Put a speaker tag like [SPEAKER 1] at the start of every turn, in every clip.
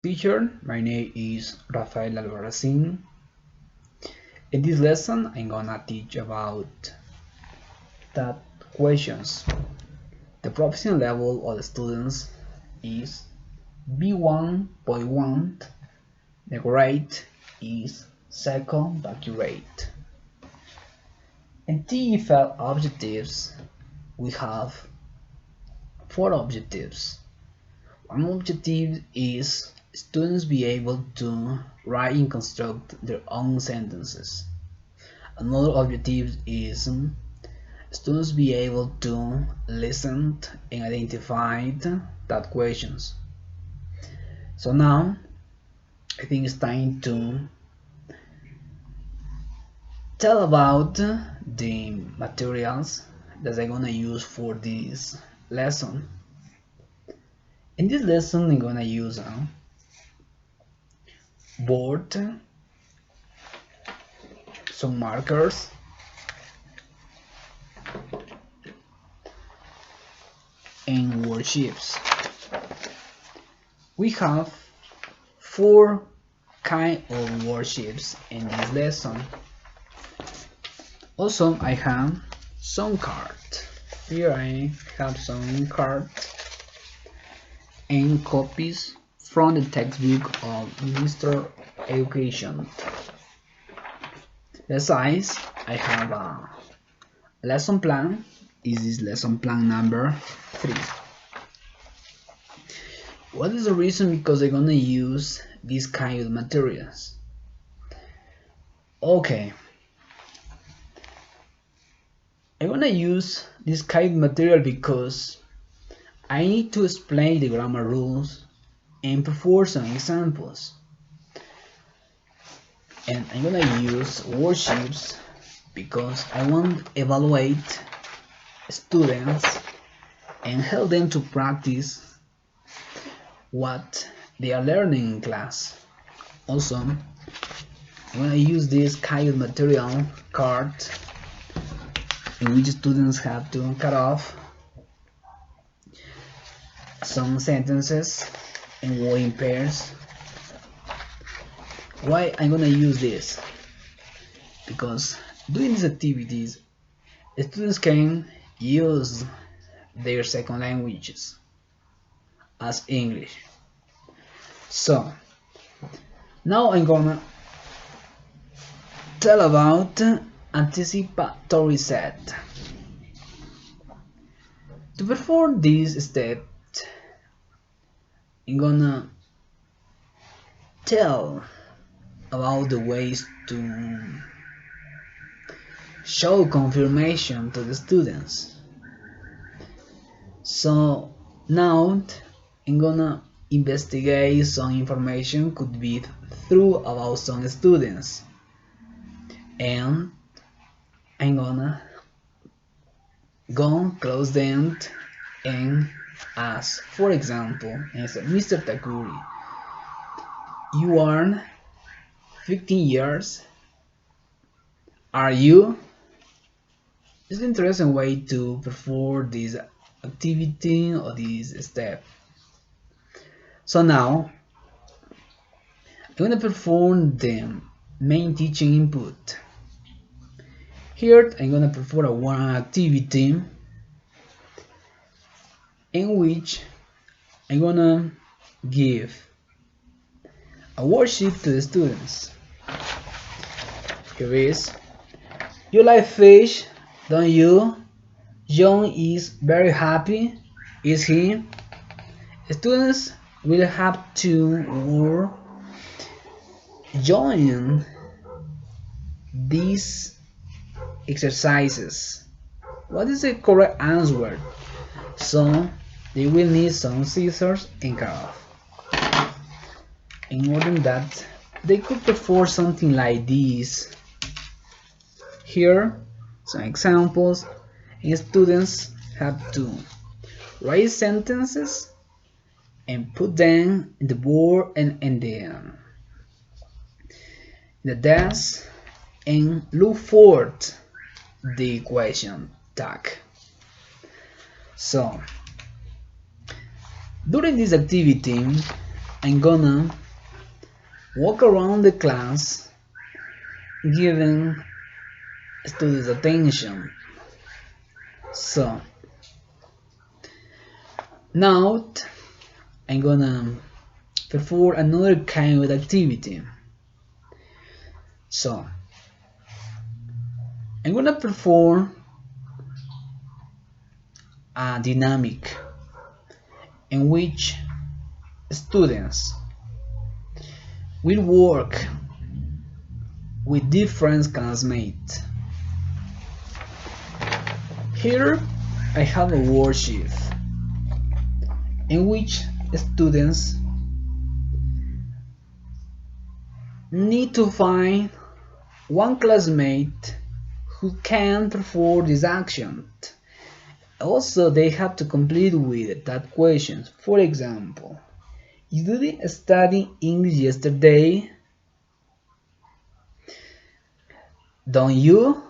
[SPEAKER 1] Teacher, my name is Rafael Albarracin. In this lesson, I'm gonna teach about that questions. The proficiency level of the students is B1.1. The grade is second accurate. In TEFL objectives, we have four objectives. One objective is students be able to write and construct their own sentences. Another objective is students be able to listen and identify that questions. So now I think it's time to tell about the materials that I'm gonna use for this lesson. In this lesson, I'm gonna use a board, some markers, and worksheets. We have four kind of worksheets in this lesson. Also, I have some cards. Here I have some cards and copies from the textbook of Mr. Education. Besides, I have a lesson plan. This is lesson plan number 3. What is the reason? Because I'm gonna use this kind of materials. Okay, I'm gonna use this kind of material because I need to explain the grammar rules and perform some examples. And I'm gonna use worksheets because I want to evaluate students and help them to practice what they are learning in class. Also, I'm gonna use this kind of material card in which students have to cut off some sentences and word in pairs. Why I'm gonna use this? Because doing these activities, students can use their second languages as English. So now I'm gonna tell about anticipatory set. To perform this step, I'm gonna tell about the ways to show confirmation to the students. So now I'm gonna investigate some information could be true about some students, and I'm gonna go close them and ask, for example, Mr. Takuri, you are 15 years, are you? It's an interesting way to perform this activity or this step. So now I'm going to perform the main teaching input. Here I'm going to perform a one activity in which I'm going to give a worksheet to the students. Here is, you like fish, don't you? John is very happy, is he? Students will have to join these exercises. What is the correct answer? So they will need some scissors and cut off. In order that they could perform something like this. Here some examples, and students have to write sentences and put them in the board and in the desk and look for the question tag. So during this activity I'm gonna walk around the class giving students attention. So now I'm gonna perform another kind of activity. So I'm gonna perform a dynamic in which students will work with different classmates. Here I have a worksheet in which students need to find one classmate who can perform this action. Also, they have to complete with that questions. For example, you didn't study English yesterday, don't you?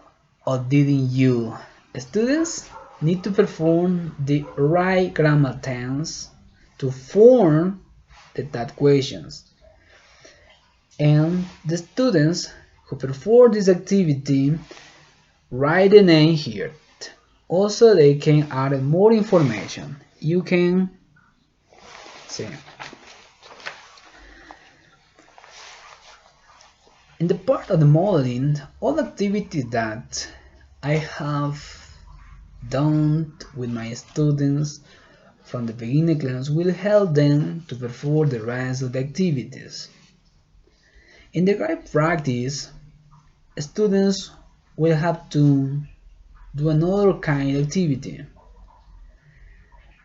[SPEAKER 1] Or didn't you? Students need to perform the right grammar tense to form that questions. And the students who perform this activity write the name here. Also, they can add more information. You can see. In the part of the modeling, all activities that I have done with my students from the beginning class will help them to perform the rest of the activities. In the guide practice, students will have to do another kind of activity.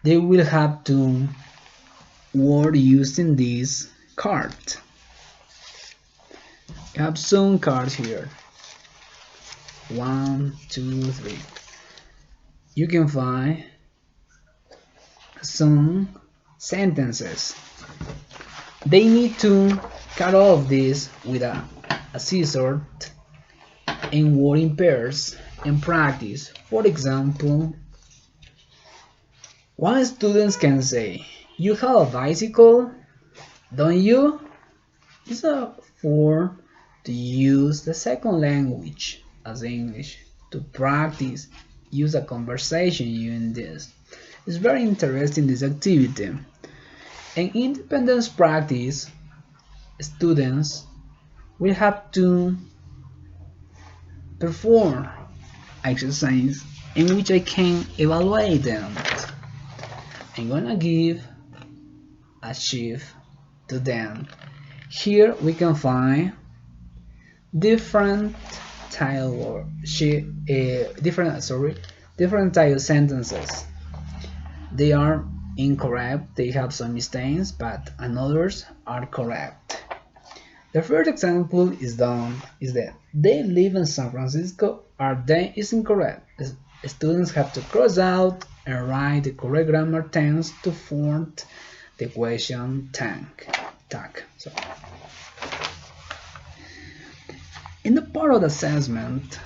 [SPEAKER 1] They will have to work using this card. I have some cards here. 1, 2, 3. You can find some sentences. They need to cut off this with a scissor and work in pairs and practice. For example, one student can say, "You have a bicycle, don't you?" It's a form to use the second language as English to practice use a conversation using this. It's very interesting, this activity. In independence practice, students will have to perform exercise in which I can evaluate them. I'm gonna give a sheet to them. Here we can find different different type of sentences. They are incorrect, they have some mistakes, but others are correct. The first example is that they live in San Francisco. Are they is incorrect. Students have to cross out and write the correct grammar tense to form the question tag. So, in the part of the assessment,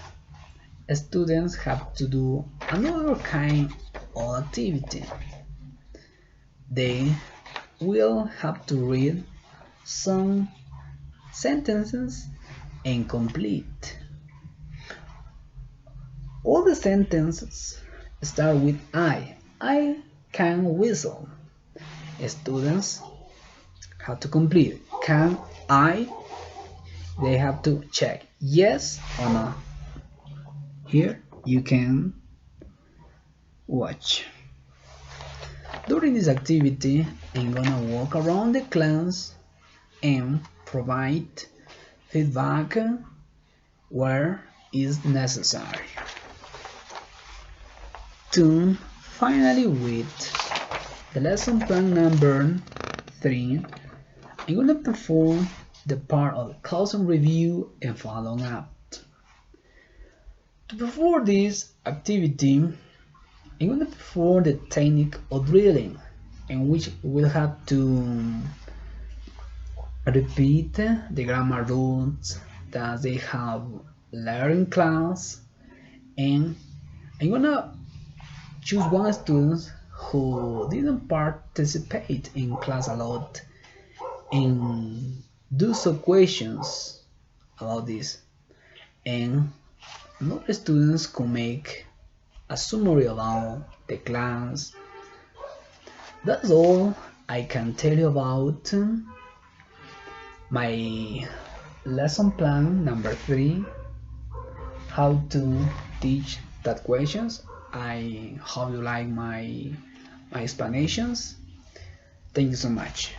[SPEAKER 1] students have to do another kind of activity. They will have to read some sentences and complete. All the sentences start with I. I can whistle. Students have to complete. Can I? They have to check yes or no. Here you can watch. During this activity, I'm gonna walk around the class and provide feedback where is necessary. To finally with the lesson plan number 3, I'm gonna perform the part of classroom review and follow up. To perform this activity, I'm going to perform the technique of drilling, in which we'll have to repeat the grammar rules that they have learned in class, and I'm going to choose one student who didn't participate in class a lot, and do some questions about this. And other students could make a summary about the class. That's all I can tell you about my lesson plan number 3, how to teach that questions. I hope you like my explanations. Thank you so much.